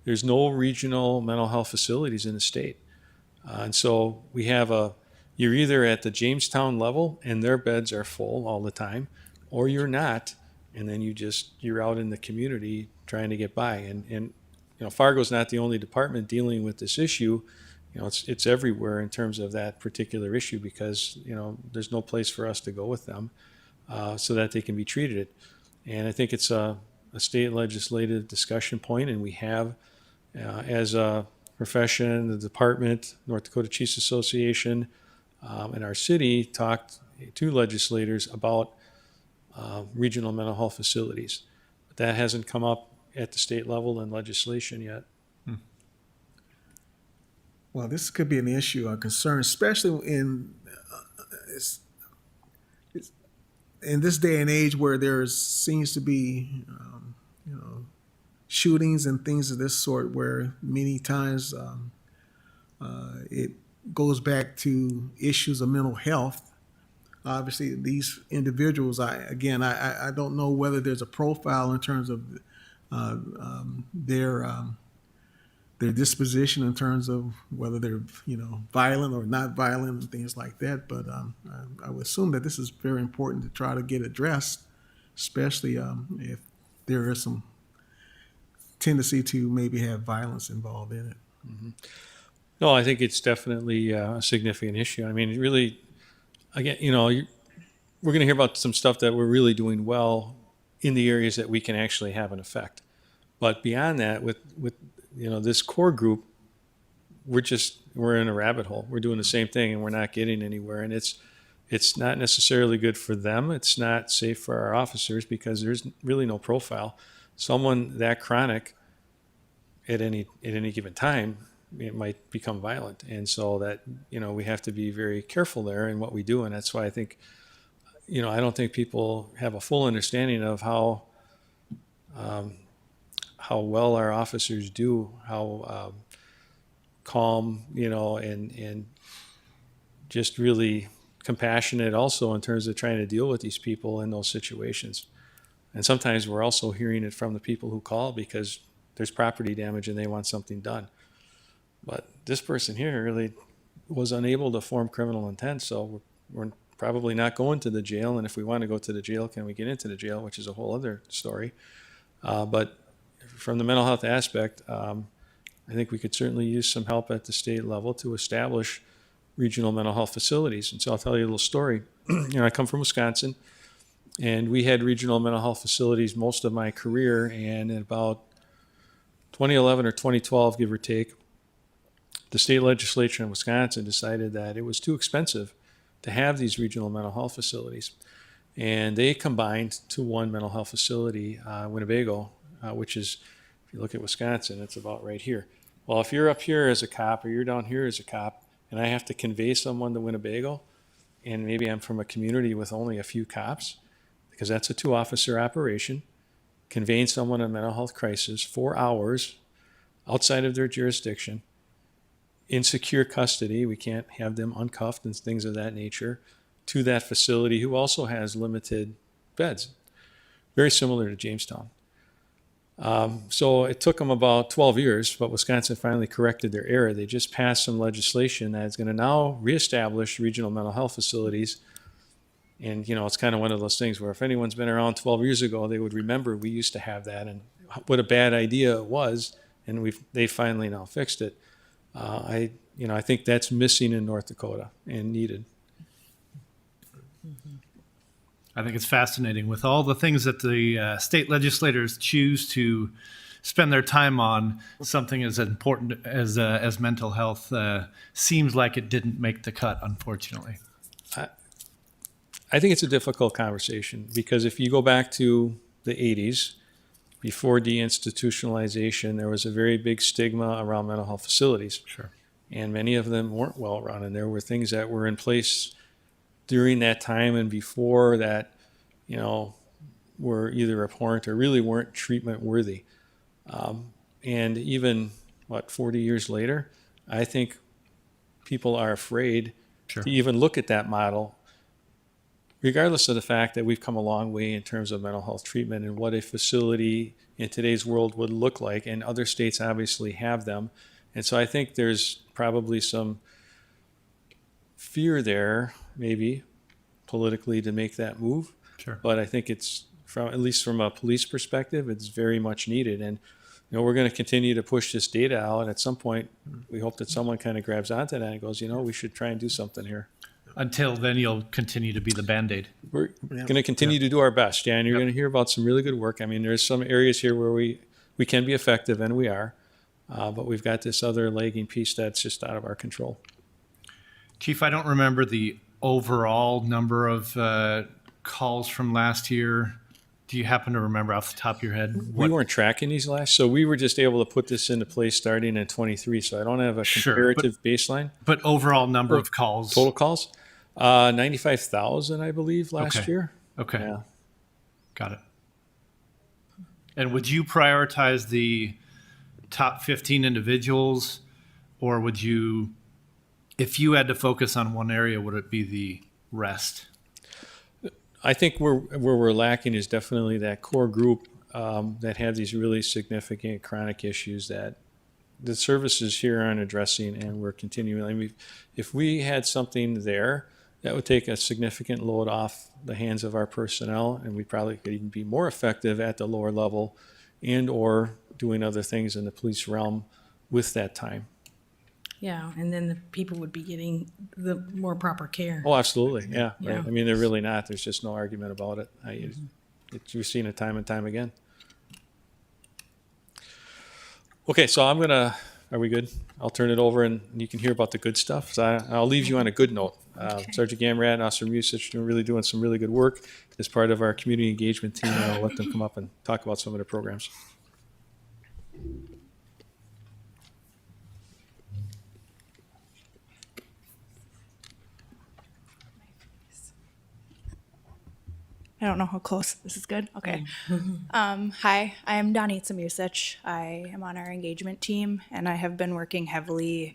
there's no regional mental health facilities in the state. And so we have you're either at the Jamestown level and their beds are full all the time, or you're not, and then you're out in the community trying to get by. And Fargo's not the only department dealing with this issue. It's everywhere in terms of that particular issue because there's no place for us to go with them so that they can be treated. And I think it's a state legislative discussion point, and we have as a profession, the department, North Dakota Chiefs Association, and our city talked to legislators about regional mental health facilities. But that hasn't come up at the state level in legislation yet. Well, this could be an issue, a concern, especially in this day and age where there seems to be, shootings and things of this sort, where many times it goes back to issues of mental health. Obviously, these individuals, I don't know whether there's a profile in terms of their disposition in terms of whether they're violent or not violent and things like that. But I would assume that this is very important to try to get addressed, especially if there is some tendency to maybe have violence involved in it. Mm-hmm. No, I think it's definitely a significant issue. I mean, really, again, we're going to hear about some stuff that we're really doing well in the areas that we can actually have an effect. But beyond that, with this core group, we're in a rabbit hole. We're doing the same thing and we're not getting anywhere. And it's not necessarily good for them. It's not safe for our officers because there's really no profile. Someone that chronic at any given time, it might become violent. And so that, we have to be very careful there in what we do. And that's why I think, I don't think people have a full understanding of how well our officers do, how calm, and just really compassionate also in terms of trying to deal with these people in those situations. And sometimes we're also hearing it from the people who call because there's property damage and they want something done. But this person here really was unable to form criminal intent, so we're probably not going to the jail. And if we want to go to the jail, can we get into the jail, which is a whole other story. But from the mental health aspect, I think we could certainly use some help at the state level to establish regional mental health facilities. And so I'll tell you a little story. I come from Wisconsin, and we had regional mental health facilities most of my career. And in about 2011 or 2012, give or take, the state legislature in Wisconsin decided that it was too expensive to have these regional mental health facilities. And they combined to one mental health facility, Winnebago, which is, if you look at Wisconsin, it's about right here. Well, if you're up here as a cop or you're down here as a cop, and I have to convey someone to Winnebago, and maybe I'm from a community with only a few cops, because that's a 2-officer operation, conveying someone in a mental health crisis 4 hours outside of their jurisdiction, in secure custody, we can't have them uncuffed and things of that nature, to that facility who also has limited beds, very similar to Jamestown. So it took them about 12 years, but Wisconsin finally corrected their error. They just passed some legislation that is going to now reestablish regional mental health facilities. And, it's kind of one of those things where if anyone's been around 12 years ago, they would remember we used to have that and what a bad idea it was. And they finally now fixed it. I think that's missing in North Dakota and needed. I think it's fascinating with all the things that the state legislators choose to spend their time on. Something as important as mental health seems like it didn't make the cut, unfortunately. I think it's a difficult conversation because if you go back to the 80s, before deinstitutionalization, there was a very big stigma around mental health facilities. Sure. And many of them weren't well run. And there were things that were in place during that time and before that, were either abhorrent or really weren't treatment worthy. And even, 40 years later, I think people are afraid Sure. to even look at that model, regardless of the fact that we've come a long way in terms of mental health treatment and what a facility in today's world would look like, and other states obviously have them. And so I think there's probably some fear there, maybe politically, to make that move. Sure. But I think it's from, at least from a police perspective, it's very much needed. And we're going to continue to push this data out. And at some point, we hope that someone kind of grabs onto that and goes, we should try and do something here. Until then, you'll continue to be the Band-Aid. We're going to continue to do our best, and you're going to hear about some really good work. I mean, there's some areas here where we can be effective, and we are, but we've got this other lagging piece that's just out of our control. Chief, I don't remember the overall number of calls from last year. Do you happen to remember off the top of your head? We weren't tracking these last, so we were just able to put this into place starting in 23. So I don't have a Sure, comparative baseline. But overall number of calls. Total calls, 95,000, I believe, last Okay. year. Okay. Yeah. Got it. And would you prioritize the top 15 individuals, or would you, if you had to focus on one area, would it be the rest? I think where we're lacking is definitely that core group that have these really significant chronic issues that the services here aren't addressing, and we're continuing. I mean, if we had something there, that would take a significant load off the hands of our personnel, and we probably could even be more effective at the lower level and or doing other things in the police realm with that time. Yeah, and then the people would be getting the more proper care. Oh, absolutely. Yeah. Yeah. Right. I mean, they're really not. There's just no argument about it. We've seen it time and time again. Okay, so are we good? I'll turn it over and you can hear about the good stuff. So I'll leave you on a good note. Sergeant Gamrat and Officer Musich are really doing some really good work as part of our community engagement team. And I'll let them come up and talk about some of the programs. I don't know how close this is good. Okay. Hi, I am Donitsa Musich. I am on our engagement team, and I have been working heavily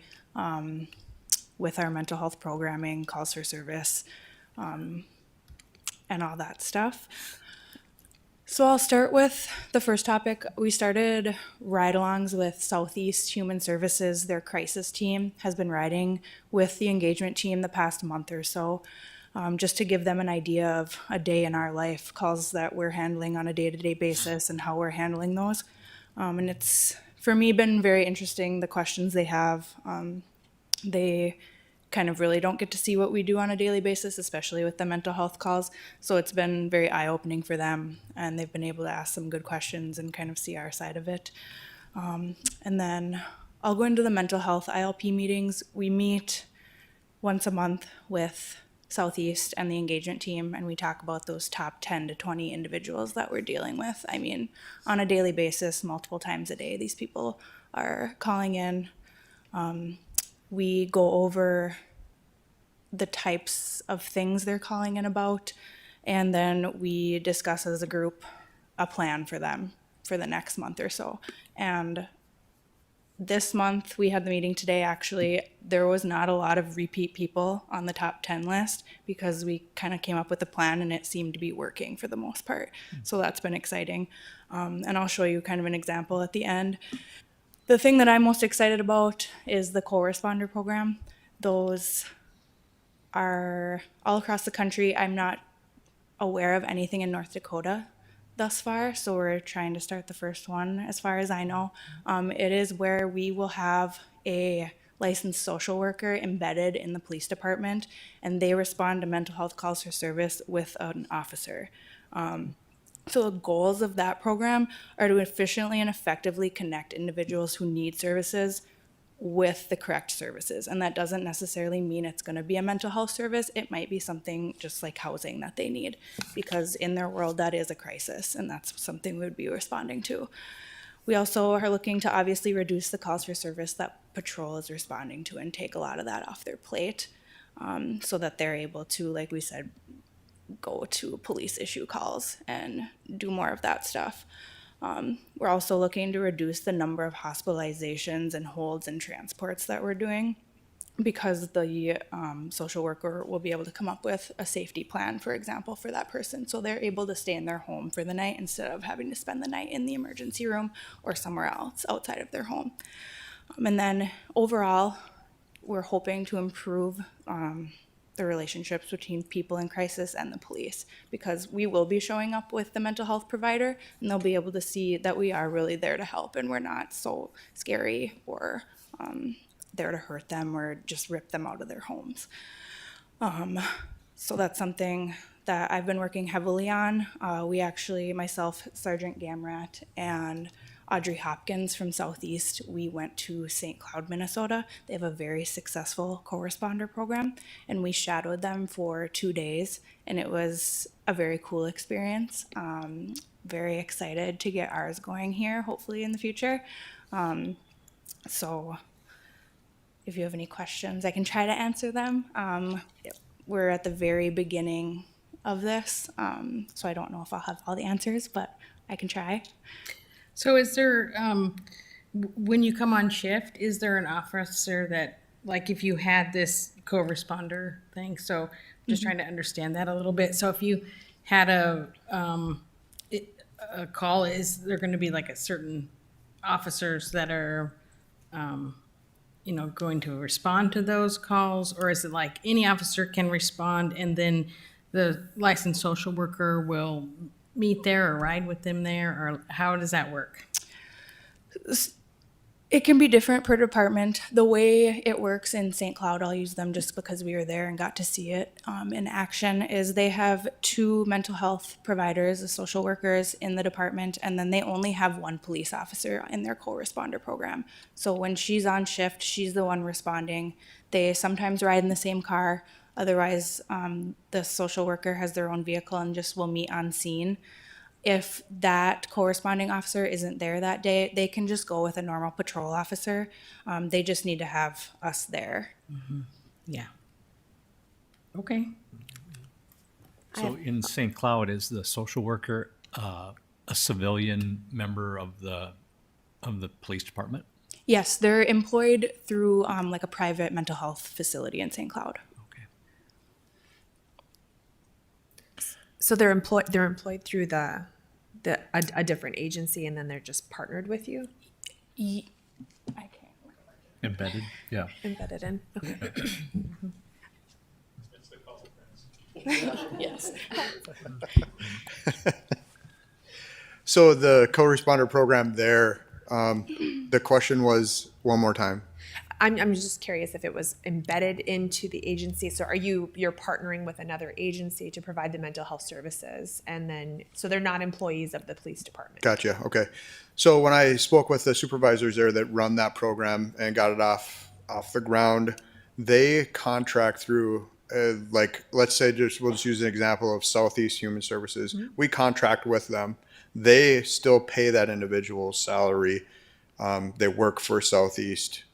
with our mental health programming, calls for service, and all that stuff. So I'll start with the first topic. We started ride-alongs with Southeast Human Services. Their crisis team has been riding with the engagement team the past month or so. Just to give them an idea of a day in our life, calls that we're handling on a day-to-day basis and how we're handling those. And it's, for me, been very interesting, the questions they have. They kind of really don't get to see what we do on a daily basis, especially with the mental health calls. So it's been very eye-opening for them, and they've been able to ask some good questions and kind of see our side of it. And then I'll go into the mental health ILP meetings. We meet once a month with Southeast and the engagement team, and we talk about those top 10 to 20 individuals that we're dealing with. I mean, on a daily basis, multiple times a day, these people are calling in. We go over the types of things they're calling in about, and then we discuss as a group a plan for them for the next month or so. And this month, we had the meeting today, actually, there was not a lot of repeat people on the top 10 list because we kind of came up with a plan and it seemed to be working for the most part. So that's been exciting. And I'll show you kind of an example at the end. The thing that I'm most excited about is the co-responder program. Those are all across the country. I'm not aware of anything in North Dakota thus far, so we're trying to start the first one as far as I know. It is where we will have a licensed social worker embedded in the police department, and they respond to mental health calls for service with an officer. So the goals of that program are to efficiently and effectively connect individuals who need services with the correct services. And that doesn't necessarily mean it's going to be a mental health service. It might be something just like housing that they need, because in their world that is a crisis, and that's something we would be responding to. We also are looking to obviously reduce the calls for service that patrol is responding to and take a lot of that off their plate, so that they're able to, like we said, go to police issue calls and do more of that stuff. We're also looking to reduce the number of hospitalizations and holds and transports that we're doing. because the social worker will be able to come up with a safety plan, for example, for that person. So they're able to stay in their home for the night instead of having to spend the night in the emergency room or somewhere else outside of their home. And then overall, we're hoping to improve the relationships between people in crisis and the police, because we will be showing up with the mental health provider and they'll be able to see that we are really there to help and we're not so scary or there to hurt them or just rip them out of their homes. So that's something that I've been working heavily on. We actually, myself, Sergeant Gamrat, and Audrey Hopkins from Southeast, we went to St. Cloud, Minnesota. They have a very successful co-responder program, and we shadowed them for 2 days, and it was a very cool experience. Very excited to get ours going here, hopefully in the future. So if you have any questions, I can try to answer them. We're at the very beginning of this, so I don't know if I'll have all the answers, but I can try. So is there, when you come on shift, is there an officer that, like if you had this co-responder thing, so just trying to understand that a little bit. So if you had a call, is there going to be like a certain officers that are, going to respond to those calls? Or is it like any officer can respond and then the licensed social worker will meet there or ride with them there? Or how does that work? It can be different per department. The way it works in St. Cloud, I'll use them just because we were there and got to see it in action, is they have 2 mental health providers, the social workers in the department, and then they only have 1 police officer in their co-responder program. So when she's on shift, she's the one responding. They sometimes ride in the same car. Otherwise, the social worker has their own vehicle and just will meet on scene. If that corresponding officer isn't there that day, they can just go with a normal patrol officer. They just need to have us there. Yeah. Okay. So in St. Cloud, is the social worker a civilian member of the police department? Yes, they're employed through like a private mental health facility in St. Cloud. Okay. So they're employed through a different agency, and then they're just partnered with you, I can't remember. Embedded? Yeah. embedded in. Okay. Yes. So the co-responder program there, the question was, one more time. I'm just curious if it was embedded into the agency. So you're partnering with another agency to provide the mental health services, and then so they're not employees of the police department. Gotcha. Okay. So when I spoke with the supervisors there that run that program and got it off the ground, they contract through, like, let's say we'll just use an example of Southeast Human Services. Mm-hmm. We contract with them. They still pay that individual's salary. They work for Southeast,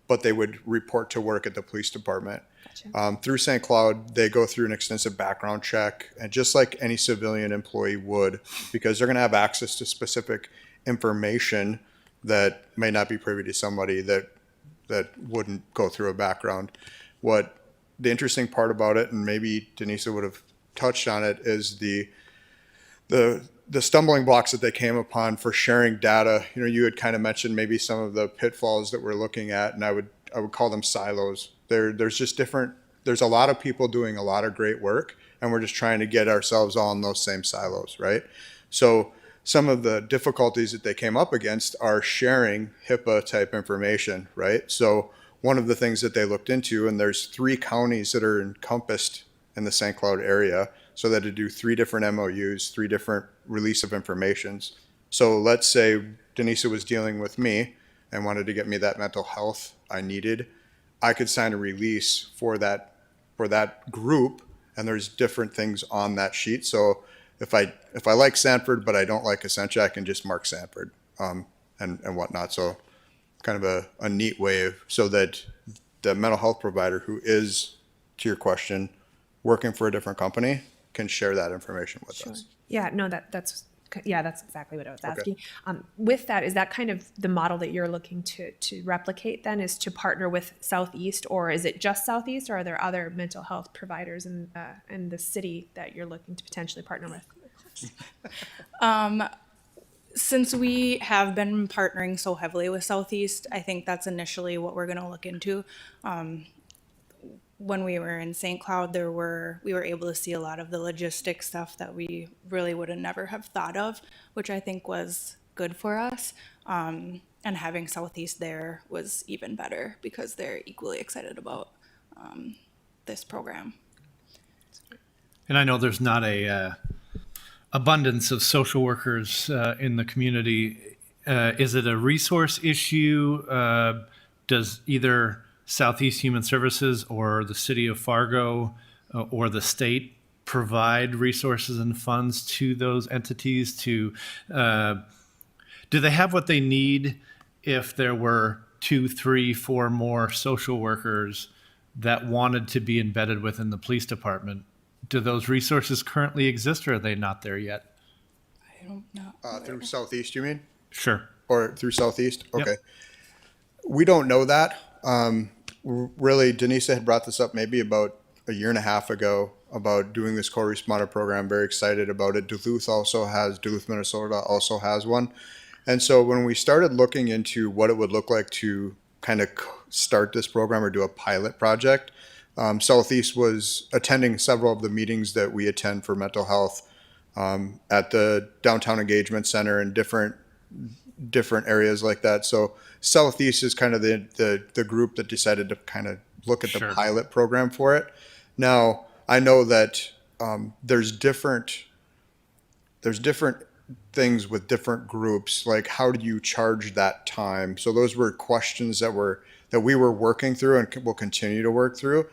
but they would report to work at the police department. Gotcha. Through St. Cloud, they go through an extensive background check, and just like any civilian employee would, because they're going to have access to specific information that may not be privy to somebody that wouldn't go through a background. What the interesting part about it, and maybe Denise would have touched on it, is the stumbling blocks that they came upon for sharing data. You had kind of mentioned maybe some of the pitfalls that we're looking at, and I would call them silos. There's a lot of people doing a lot of great work, and we're just trying to get ourselves all in those same silos, right? So some of the difficulties that they came up against are sharing HIPAA type information, right? So one of the things that they looked into, and there's 3 counties that are encompassed in the St. Cloud area, so that to do 3 different MOUs, 3 different release of informations. So let's say Denise was dealing with me and wanted to get me that mental health I needed. I could sign a release for that group, and there's different things on that sheet. So if I like Sanford but I don't like Essentia, I can just mark Sanford and whatnot. So kind of a neat way so that the mental health provider who is, to your question, working for a different company can share that information with us. Yeah, no, that's Yeah, that's exactly what I was Okay. asking. With that, is that kind of the model that you're looking to replicate then, is to partner with Southeast, or is it just Southeast, or are there other mental health providers in the city that you're looking to potentially partner with? Since we have been partnering so heavily with Southeast, I think that's initially what we're going to look into. When we were in St. Cloud, we were able to see a lot of the logistics stuff that we really would have never have thought of, which I think was good for us. And having Southeast there was even better because they're equally excited about this program. And I know there's not a abundance of social workers in the community. Is it a resource issue? Does either Southeast Human Services or the city of Fargo or the state provide resources and funds to those entities to, do they have what they need if there were 2, 3, 4 more social workers that wanted to be embedded within the police department? Do those resources currently exist, or are they not there yet? I don't know. Through Southeast, you mean? Sure. Or through Southeast? Yep. Okay. We don't know that. Really, Denise had brought this up maybe about a year and a half ago about doing this co-responder program. Very excited about it. Duluth, Minnesota also has one. And so when we started looking into what it would look like to kind of start this program or do a pilot project, Southeast was attending several of the meetings that we attend for mental health at the Downtown Engagement Center and different areas like that. So Southeast is kind of the group that decided to kind of look at the Sure. pilot program for it. Now, I know that there's different things with different groups, like how do you charge that time? So those were questions that we were working through and will continue to work through.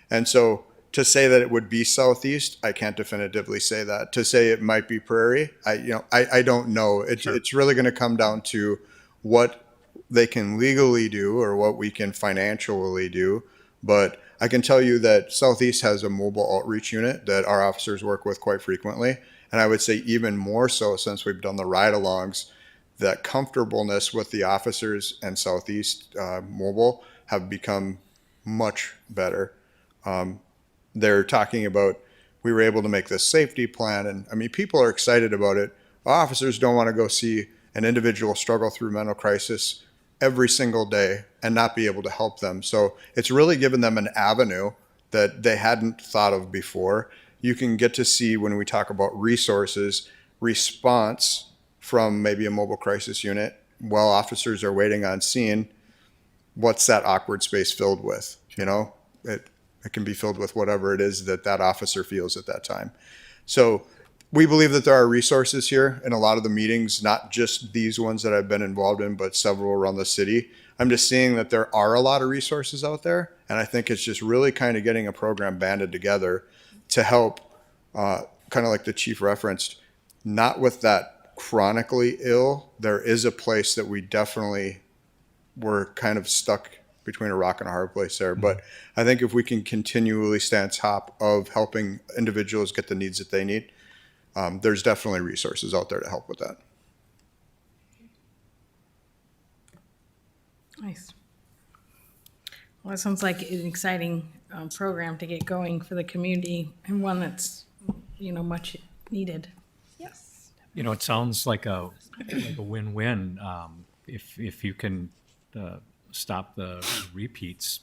And so to say that it would be Southeast, I can't definitively say that. To say it might be Prairie, I don't know. It's really going to come down to what they can legally do or what we can financially do. But I can tell you that Southeast has a mobile outreach unit that our officers work with quite frequently. And I would say even more so since we've done the ride-alongs, that comfortableness with the officers and Southeast mobile have become much better. They're talking about, we were able to make this safety plan. And I mean, people are excited about it. Officers don't want to go see an individual struggle through mental crisis every single day and not be able to help them. So it's really given them an avenue that they hadn't thought of before. You can get to see, when we talk about resources, response from maybe a mobile crisis unit while officers are waiting on scene. What's that awkward space filled with? It can be filled with whatever it is that officer feels at that time. So we believe that there are resources here in a lot of the meetings, not just these ones that I've been involved in, but several around the city. I'm just seeing that there are a lot of resources out there. And I think it's just really kind of getting a program banded together to help, kind of like the chief referenced, not with that chronically ill. There is a place that we definitely were kind of stuck between a rock and a hard place there. But I think if we can continually stay on top of helping individuals get the needs that they need, there's definitely resources out there to help with that. Nice. Well, it sounds like an exciting program to get going for the community and one that's, much needed. Yes. It sounds like a win-win. If you can stop the repeats,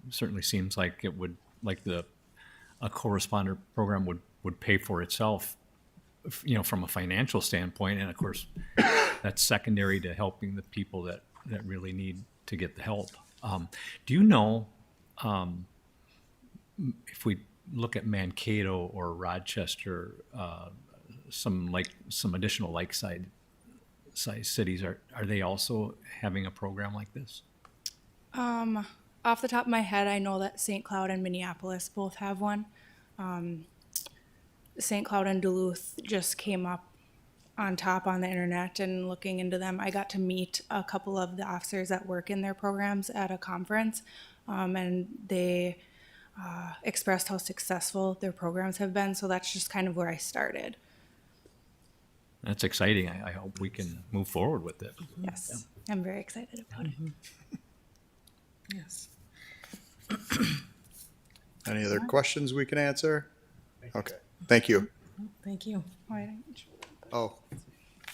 certainly seems like it would, a co-responder program would pay for itself, from a financial standpoint. And of course, that's secondary to helping the people that really need to get the help. Do you know, if we look at Mankato or Rochester, some additional like-size cities, are they also having a program like this? Off the top of my head, I know that St. Cloud and Minneapolis both have one. St. Cloud and Duluth just came up on top on the internet, and looking into them, I got to meet a couple of the officers that work in their programs at a conference, and they expressed how successful their programs have been. So that's just kind of where I started. That's exciting. I hope we can move forward with it. Yes, I'm very excited about it. Yes. Any other questions we can answer? Okay, thank you. Thank you. Oh,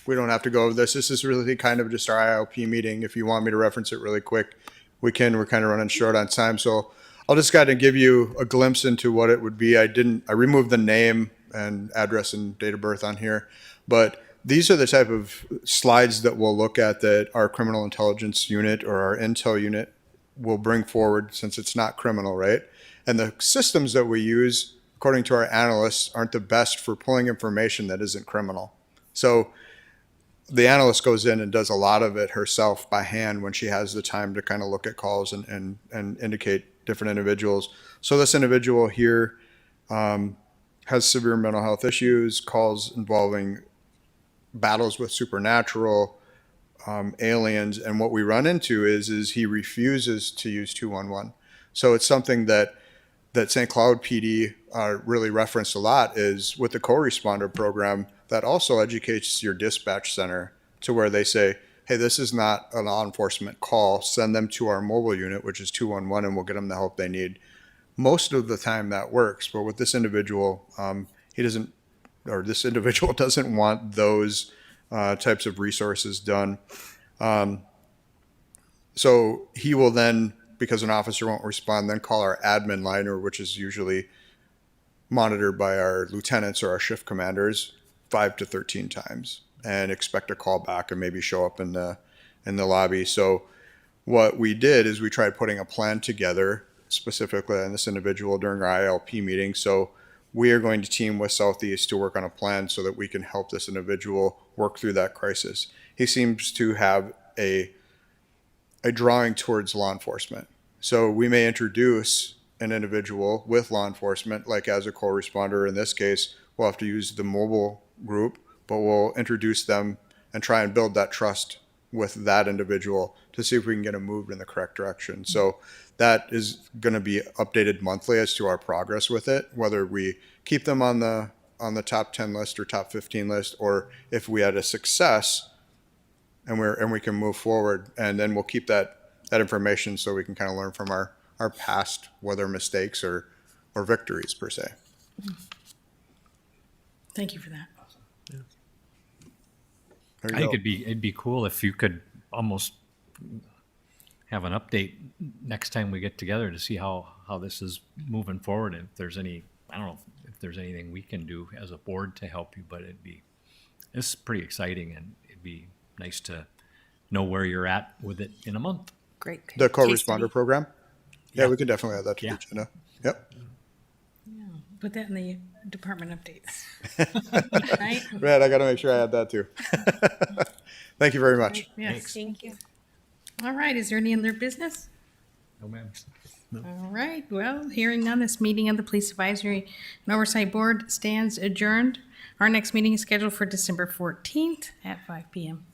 we don't have to go over this. This is really kind of just our ILP meeting. If you want me to reference it really quick, we can. We're kind of running short on time. So I'll just kind of give you a glimpse into what it would be. I removed the name and address and date of birth on here, but these are the type of slides that we'll look at that our criminal intelligence unit or our intel unit will bring forward, since it's not criminal, right? And the systems that we use, according to our analysts, aren't the best for pulling information that isn't criminal. So the analyst goes in and does a lot of it herself by hand when she has the time to kind of look at calls and indicate different individuals. So this individual here has severe mental health issues, calls involving battles with supernatural, aliens, and what we run into is he refuses to use 211. So it's something that St. Cloud PD really referenced a lot, is with the co-responder program that also educates your dispatch center to where they say, hey, this is not a law enforcement call, send them to our mobile unit, which is 211, and we'll get them the help they need. Most of the time that works, but with this individual, this individual doesn't want those types of resources done. So he will then, because an officer won't respond, then call our admin line, or which is usually monitored by our lieutenants or our shift commanders 5 to 13 times, and expect a call back and maybe show up in the lobby. So what we did is we tried putting a plan together specifically on this individual during our ILP meeting. So we are going to team with Southeast to work on a plan so that we can help this individual work through that crisis. He seems to have a drawing towards law enforcement. So we may introduce an individual with law enforcement, like as a co-responder. In this case, we'll have to use the mobile group, but we'll introduce them and try and build that trust with that individual to see if we can get them moved in the correct direction. So that is going to be updated monthly as to our progress with it, whether we keep them on the top 10 list or top 15 list, or if we had a success and we can move forward, and then we'll keep that information so we can kind of learn from our past, whether mistakes or victories per se. Thank you for that. There you I think go. it'd be cool if you could almost have an update next time we get together to see how this is moving forward. And if there's any, I don't know if there's anything we can do as a board to help you, but it's pretty exciting, and it'd be nice to know where you're at with it in a month. Great. The case co-responder study. program? Yeah, we can definitely add that to Yeah. the agenda. Yep. Put that in the department updates. Right? Right, I got to make sure I add that too. Thank you very much. Yes. Thank you. All right, is there any other business? No, ma'am. All right, well, hearing none, this meeting of the Police Advisory and Oversight Board stands adjourned. Our next meeting is scheduled for December 14th at 5 p.m.